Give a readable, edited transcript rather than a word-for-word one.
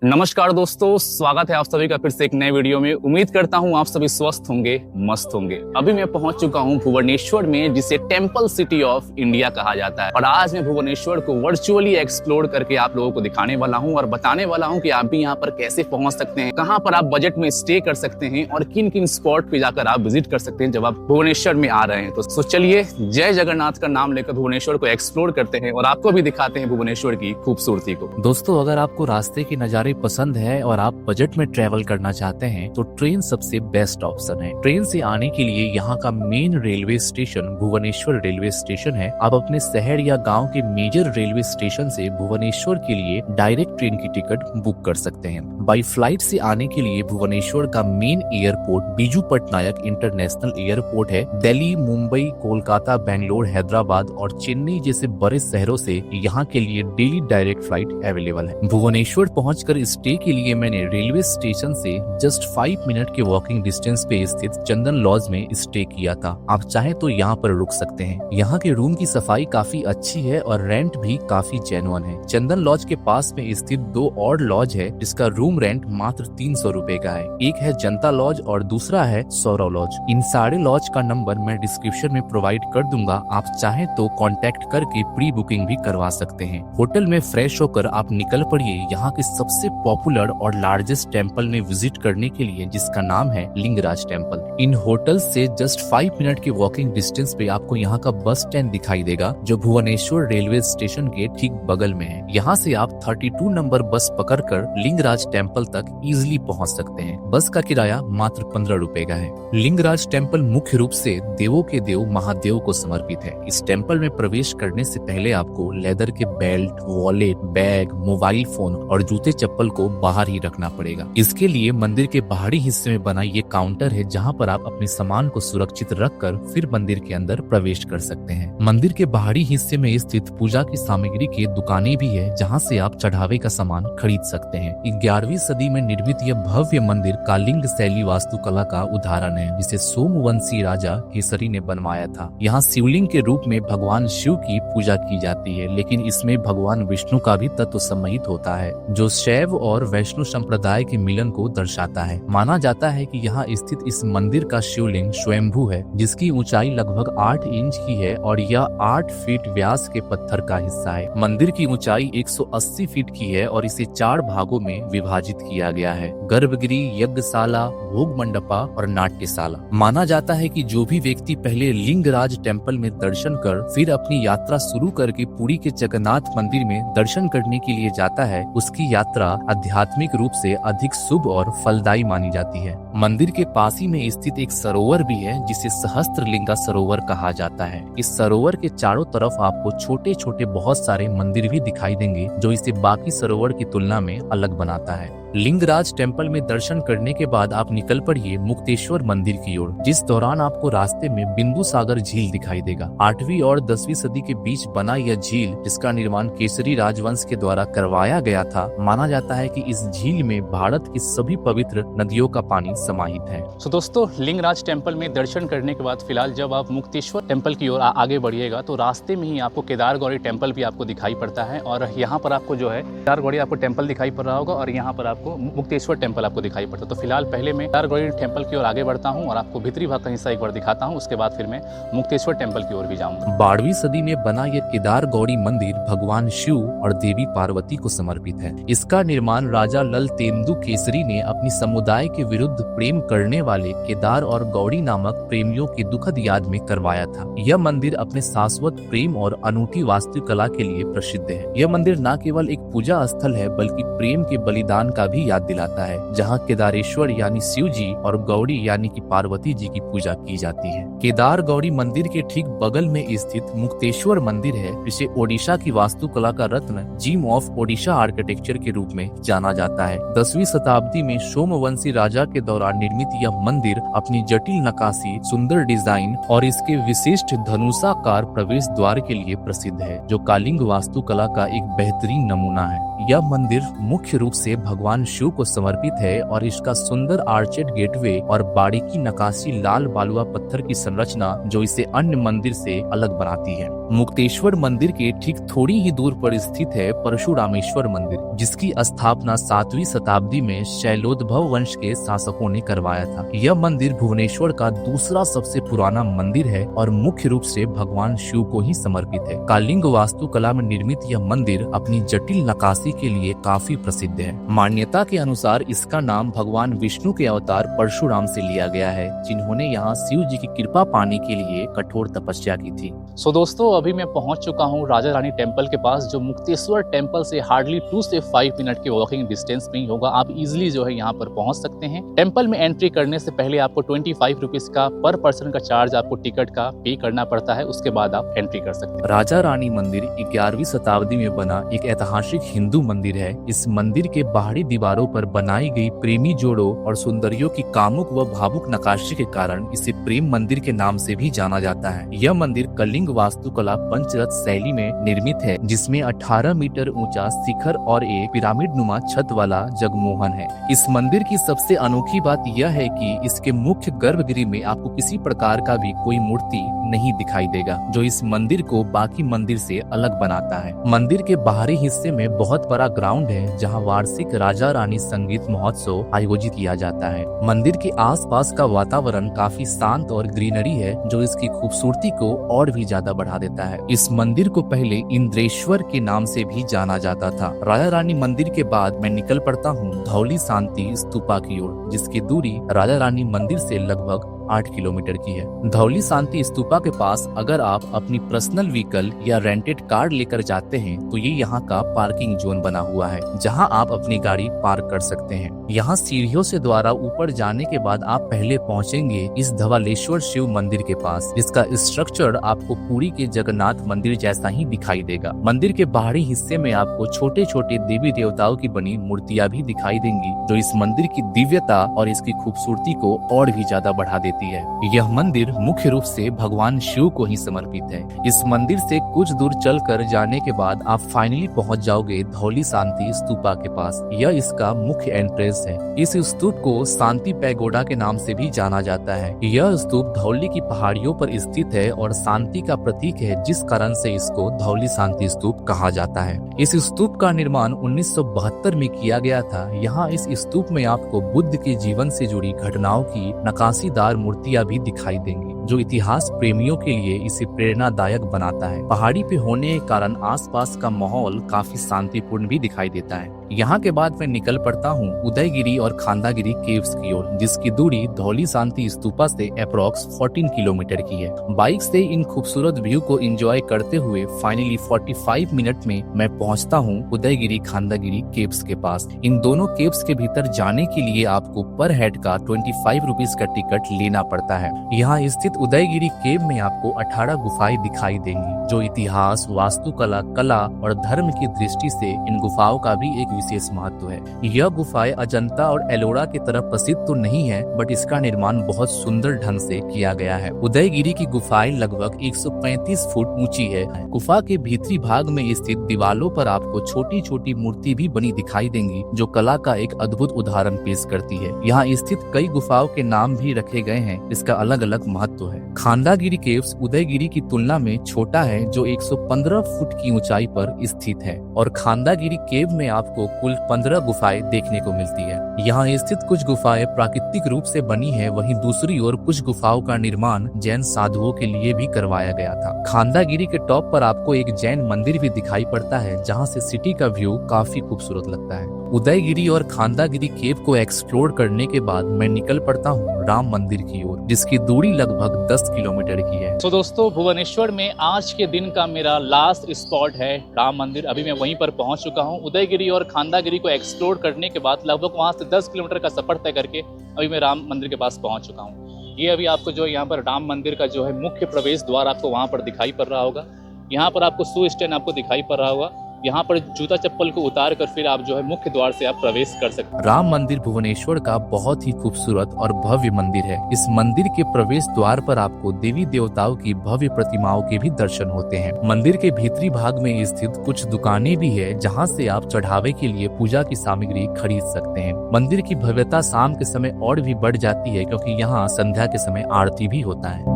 नमस्कार दोस्तों, स्वागत है आप सभी का फिर से एक नए वीडियो में। उम्मीद करता हूं आप सभी स्वस्थ होंगे, मस्त होंगे। अभी मैं पहुंच चुका हूं भुवनेश्वर में, जिसे टेंपल सिटी ऑफ इंडिया कहा जाता है। और आज मैं भुवनेश्वर को वर्चुअली एक्सप्लोर करके आप लोगों को दिखाने वाला हूं और बताने वाला हूं कि आप भी यहां पर कैसे पहुंच सकते हैं, कहां पर आप बजट में स्टे कर सकते हैं और किन किन स्पॉट पे जाकर आप विजिट कर सकते हैं जब आप भुवनेश्वर में आ रहे हैं। तो चलिए जय जगन्नाथ का नाम लेकर भुवनेश्वर को एक्सप्लोर करते हैं और आपको भी दिखाते हैं भुवनेश्वर की खूबसूरती को। दोस्तों, अगर आपको रास्ते के नज़ारे पसंद है और आप बजट में ट्रेवल करना चाहते हैं तो ट्रेन सबसे बेस्ट ऑप्शन है। ट्रेन से आने के लिए यहाँ का main railway station Bhubaneswar railway station है। आप अपने शहर या गांव के मेजर रेलवे स्टेशन से भुवनेश्वर के लिए डायरेक्ट ट्रेन की टिकट बुक कर सकते हैं। बाई फ्लाइट से आने के लिए भुवनेश्वर का main airport Biju Patnaik international airport है। दिल्ली, मुंबई, कोलकाता, बेंगलोर, हैदराबाद और चेन्नई जैसे बड़े शहरों से यहाँ के लिए डेली डायरेक्ट फ्लाइट अवेलेबल है। भुवनेश्वर पहुंचकर स्टे के लिए मैंने रेलवे स्टेशन से जस्ट 5 मिनट के वॉकिंग डिस्टेंस पे स्थित चंदन लॉज में स्टे किया था। आप चाहे तो यहाँ पर रुक सकते हैं। यहाँ के रूम की सफाई काफी अच्छी है और रेंट भी काफी जेन्युइन है। चंदन लॉज के पास में स्थित 2 और लॉज है जिसका रूम रेंट मात्र 300 रुपए का है। एक है जनता लॉज और दूसरा है सौरव लॉज। इन सारे लॉज का नंबर मैं डिस्क्रिप्शन में प्रोवाइड कर दूंगा। आप चाहे तो कॉन्टेक्ट करके प्री बुकिंग भी करवा सकते हैं। होटल में फ्रेश होकर आप निकल पड़िए यहाँ के सबसे पॉपुलर और लार्जेस्ट टेंपल में विजिट करने के लिए, जिसका नाम है लिंगराज टेंपल। इन होटल से जस्ट 5 मिनट के वॉकिंग डिस्टेंस पे आपको यहाँ का बस स्टैंड दिखाई देगा जो भुवनेश्वर रेलवे स्टेशन के ठीक बगल में है। यहाँ से आप 32 नंबर बस पकड़कर लिंगराज टेंपल तक इजिली पहुँच सकते हैं। बस का किराया मात्र 15 रुपए का है। लिंगराज टेंपल मुख्य रूप से देवों के देव महादेव को समर्पित है। इस टेंपल में प्रवेश करने से पहले आपको लेदर के belt, wallet, bag, mobile phone और जूते चप्पल को बाहर ही रखना पड़ेगा। इसके लिए मंदिर के बाहरी हिस्से में बना ये काउंटर है जहाँ पर आप अपने सामान को सुरक्षित रखकर फिर मंदिर के अंदर प्रवेश कर सकते हैं। मंदिर के बाहरी हिस्से में स्थित पूजा की सामग्री की दुकानें भी है जहाँ से आप चढ़ावे का सामान खरीद सकते हैं। 11वीं सदी में निर्मित यह भव्य मंदिर कालिंग शैली वास्तुकला का उदाहरण है जिसे सोमवंशी राजा केसरी ने बनवाया था। यहाँ शिवलिंग के रूप में भगवान शिव की पूजा की जाती है, लेकिन इसमें भगवान विष्णु का भी तत्व सम्मिलित होता है जो शैव और वैष्णव संप्रदाय के मिलन को दर्शाता है। माना जाता है कि यहाँ स्थित इस मंदिर का शिवलिंग स्वयंभू है जिसकी ऊंचाई लगभग 8 इंच की है और यह 8 फीट व्यास के पत्थर का हिस्सा है। मंदिर की ऊंचाई 180 फीट की है और इसे 4 भागों में विभाजित किया गया है: गर्भगृह, यज्ञशाला, भोग मंडपा और नाट्यशाला। माना जाता है कि जो भी व्यक्ति पहले लिंगराज टेंपल में दर्शन कर फिर अपनी यात्रा शुरू करके पुरी के जगन्नाथ मंदिर में दर्शन करने के लिए जाता है, उसकी यात्रा आध्यात्मिक रूप से अधिक शुभ और फलदायी मानी जाती है। मंदिर के पास ही में स्थित एक सरोवर भी है जिसे सहस्त्रलिंगा सरोवर कहा जाता है। इस सरोवर के चारों तरफ आपको छोटे छोटे बहुत सारे मंदिर भी दिखाई देंगे जो इसे बाकी सरोवर की तुलना में अलग बनाता है। लिंगराज टेंपल में दर्शन करने के बाद आप निकल पड़िए मुक्तेश्वर मंदिर की ओर, जिस दौरान आपको रास्ते में बिंदु सागर झील दिखाई देगा। 8वीं और 10वीं सदी के बीच बना यह झील, जिसका निर्माण केसरी राजवंश के द्वारा करवाया गया था, माना जाता है कि इस झील में भारत की सभी पवित्र नदियों का पानी समाहित है। तो दोस्तों, लिंगराज टेंपल में दर्शन करने के बाद फिलहाल जब आप मुक्तेश्वर टेंपल की ओर आगे बढ़िएगा तो रास्ते में ही आपको केदारगौरी टेंपल भी आपको दिखाई पड़ता है। और यहाँ पर आपको जो है केदारगौरी आपको टेंपल दिखाई पड़ रहा होगा और यहाँ पर मुक्तेश्वर टेंपल आपको दिखाई पड़ता है। तो फिलहाल पहले मैं केदारगौरी टेंपल की ओर आगे बढ़ता हूँ और आपको भीतरी भाग का हिस्सा एक बार दिखाता हूँ, उसके बाद फिर मैं मुक्तेश्वर टेंपल की ओर भी जाऊंगा। 12वीं सदी में बना यह केदारगौरी मंदिर भगवान शिव और देवी पार्वती को समर्पित है। इसका निर्माण राजा ललतेंदु केसरी ने अपनी समुदाय के विरुद्ध प्रेम करने वाले केदार और गौरी नामक प्रेमियों की दुखद याद में करवाया था। यह मंदिर अपने शाश्वत प्रेम और अनूठी वास्तुकला के लिए प्रसिद्ध है। यह मंदिर न केवल एक पूजा स्थल है बल्कि प्रेम के बलिदान का भी याद दिलाता है, जहाँ केदारेश्वर यानी शिव जी और गौरी यानी कि पार्वती जी की पूजा की जाती है। केदार गौरी मंदिर के ठीक बगल में स्थित मुक्तेश्वर मंदिर है जिसे ओडिशा की वास्तुकला का रत्न, जीम ऑफ ओडिशा आर्किटेक्चर के रूप में जाना जाता है। 10वीं शताब्दी में सोमवंशी राजा के दौरान निर्मित यह मंदिर अपनी जटिल नक्काशी, सुंदर डिजाइन और इसके विशिष्ट धनुषाकार प्रवेश द्वार के लिए प्रसिद्ध है, जो कालिंग वास्तुकला का एक बेहतरीन नमूना है। यह मंदिर मुख्य रूप से भगवान शिव को समर्पित है और इसका सुंदर आर्चेड गेटवे और बारीकी नक्काशी लाल बालुआ पत्थर की संरचना जो इसे अन्य मंदिर से अलग बनाती है। मुक्तेश्वर मंदिर के ठीक थोड़ी ही दूर पर स्थित है परशुरामेश्वर मंदिर, जिसकी स्थापना 7वीं शताब्दी में शैलोद्भव वंश के शासकों ने करवाया था। यह मंदिर भुवनेश्वर का दूसरा सबसे पुराना मंदिर है और मुख्य रूप से भगवान शिव को ही समर्पित है। कलिंग वास्तुकला में निर्मित यह मंदिर अपनी जटिल नक्काशी के लिए काफी प्रसिद्ध है। मान्यता के अनुसार इसका नाम भगवान विष्णु के अवतार परशुराम से लिया गया है, जिन्होंने यहाँ शिव जी की कृपा पाने के लिए कठोर तपस्या की थी। सो दोस्तों, अभी मैं पहुंच चुका हूं राजा रानी टेम्पल के पास, जो मुक्तेश्वर टेम्पल से हार्डली 2 से 5 मिनट के वॉकिंग डिस्टेंस में ही होगा। आप इजीली जो है यहाँ पर पहुंच सकते हैं। टेम्पल में एंट्री करने से पहले आपको 25 रुपीज का पर पर्सन का चार्ज आपको टिकट का पे करना पड़ता है, उसके बाद आप एंट्री कर सकते हैं। राजा रानी मंदिर 11वीं शताब्दी में बना एक ऐतिहासिक हिंदू मंदिर है। इस मंदिर के बाहरी दीवारों पर बनाई गई प्रेमी जोड़ों और सुंदरियों की कामुक व भावुक नक्काशी के कारण इसे प्रेम मंदिर के नाम से भी जाना जाता है। यह मंदिर कलिंग वास्तुकला पंचरथ शैली में निर्मित है, जिसमें 18 मीटर ऊंचा शिखर और एक पिरामिड नुमा छत वाला जगमोहन है। इस मंदिर की सबसे अनोखी बात यह है कि इसके मुख्य गर्भगृह में आपको किसी प्रकार का भी कोई मूर्ति नहीं दिखाई देगा, जो इस मंदिर को बाकी मंदिर से अलग बनाता है। मंदिर के बाहरी हिस्से में बहुत बड़ा ग्राउंड है, जहां वार्षिक राजा रानी संगीत महोत्सव आयोजित किया जाता है। मंदिर के आसपास का वातावरण काफी शांत और ग्रीनरी है, जो इसकी खूबसूरती को और भी ज्यादा बढ़ा देता है। इस मंदिर को पहले इंद्रेश्वर के नाम से भी जाना जाता था। राजा रानी मंदिर के बाद मैं निकल पड़ता हूँ धौली शांति स्तूपा की ओर, जिसकी दूरी राजा रानी मंदिर से लगभग 8 किलोमीटर की है। धौली शांति स्तूपा के पास अगर आप अपनी पर्सनल व्हीकल या रेंटेड कार लेकर जाते हैं तो ये यहाँ का पार्किंग जोन बना हुआ है, जहाँ आप अपनी गाड़ी पार्क कर सकते हैं। यहाँ सीढ़ियों से द्वारा ऊपर जाने के बाद आप पहले पहुँचेंगे इस धवलेश्वर शिव मंदिर के पास, जिसका स्ट्रक्चर आपको पुरी के जगन्नाथ मंदिर जैसा ही दिखाई देगा। मंदिर के बाहरी हिस्से में आपको छोटे छोटे देवी देवताओं की बनी मूर्तियाँ भी दिखाई देंगी, जो इस मंदिर की दिव्यता और इसकी खूबसूरती को और भी ज्यादा बढ़ा देती है। यह मंदिर मुख्य रूप से भगवान शिव को ही समर्पित है। इस मंदिर से कुछ दूर चलकर जाने के बाद आप फाइनली पहुंच जाओगे धौली शांति स्तूपा के पास। यह इसका मुख्य एंट्रेंस है। इस स्तूप को शांति पैगोडा के नाम से भी जाना जाता है। यह स्तूप धौली की पहाड़ियों पर स्थित है और शांति का प्रतीक है, जिस कारण से इसको धौली शांति स्तूप कहा जाता है। इस स्तूप का निर्माण 1972 में किया गया था। यहाँ इस स्तूप में आपको बुद्ध के जीवन से जुड़ी घटनाओं की नक्काशीदार मूर्तियां भी दिखाई देंगी, जो इतिहास प्रेमियों के लिए इसे प्रेरणादायक बनाता है। पहाड़ी पे होने के कारण आसपास का माहौल काफी शांतिपूर्ण भी दिखाई देता है। यहाँ के बाद मैं निकल पड़ता हूँ उदयगिरी और खांदागिरी केव्स की ओर, जिसकी दूरी धौली शांति स्तूपा से अप्रोक्स 14 किलोमीटर की है। बाइक से इन खूबसूरत व्यू को एंजॉय करते हुए फाइनली 45 मिनट में मैं पहुँचता हूँ उदयगिरी खांदागिरी केव्स के पास। इन दोनों केव्स के भीतर जाने के लिए आपको पर हेड का 25 रुपीज का टिकट लेना पड़ता है। यहाँ स्थित उदयगिरी केव में आपको 18 गुफाएं दिखाई देंगी, जो इतिहास, वास्तुकला, कला और धर्म की दृष्टि से इन गुफाओं का भी एक विशेष महत्व है। यह गुफाएं अजंता और एलोरा की तरह प्रसिद्ध तो नहीं है, बट इसका निर्माण बहुत सुंदर ढंग से किया गया है। उदयगिरी की गुफाएं लगभग 135 फुट ऊंची है। गुफा के भीतरी भाग में स्थित दीवारों पर आपको छोटी छोटी मूर्ति भी बनी दिखाई देंगी, जो कला का एक अद्भुत उदाहरण पेश करती है। यहाँ स्थित कई गुफाओं के नाम भी रखे गए हैं, इसका अलग अलग महत्व है। खांदागिरी केव्स उदयगिरी की तुलना में छोटा है, जो 115 फुट की ऊंचाई पर स्थित है, और खांदागिरी केव में आपको कुल 15 गुफाएं देखने को मिलती है। यहाँ स्थित कुछ गुफाएं प्राकृतिक रूप से बनी है, वहीं दूसरी ओर कुछ गुफाओं का निर्माण जैन साधुओं के लिए भी करवाया गया था। खांदागिरी के टॉप पर आपको एक जैन मंदिर भी दिखाई पड़ता है, जहाँ से सिटी का व्यू काफी खूबसूरत लगता है। उदयगिरी और खांदागिरी केव को एक्सप्लोर करने के बाद मैं निकल पड़ता हूँ राम मंदिर की ओर, जिसकी दूरी लगभग 10 किलोमीटर की है। तो दोस्तों, भुवनेश्वर में आज के दिन का मेरा लास्ट स्पॉट है राम मंदिर। अभी मैं वहीं पर पहुंच चुका हूं। उदयगिरी और खांदागिरी को एक्सप्लोर करने के बाद लगभग वहां से 10 किलोमीटर का सफर तय करके अभी मैं राम मंदिर के पास पहुंच चुका हूं। ये अभी आपको जो यहाँ पर राम मंदिर का जो है मुख्य प्रवेश द्वार आपको वहाँ पर दिखाई पड़ रहा होगा। यहाँ पर आपको शू स्टैंड आपको दिखाई पड़ रहा होगा। यहाँ पर जूता चप्पल को उतार कर फिर आप जो है मुख्य द्वार से आप प्रवेश कर सकते हैं। राम मंदिर भुवनेश्वर का बहुत ही खूबसूरत और भव्य मंदिर है। इस मंदिर के प्रवेश द्वार पर आपको देवी देवताओं की भव्य प्रतिमाओं के भी दर्शन होते हैं। मंदिर के भीतरी भाग में स्थित कुछ दुकानें भी है, जहाँ से आप चढ़ावे के लिए पूजा की सामग्री खरीद सकते हैं। मंदिर की भव्यता शाम के समय और भी बढ़ जाती है, क्योंकि यहाँ संध्या के समय आरती भी होता है।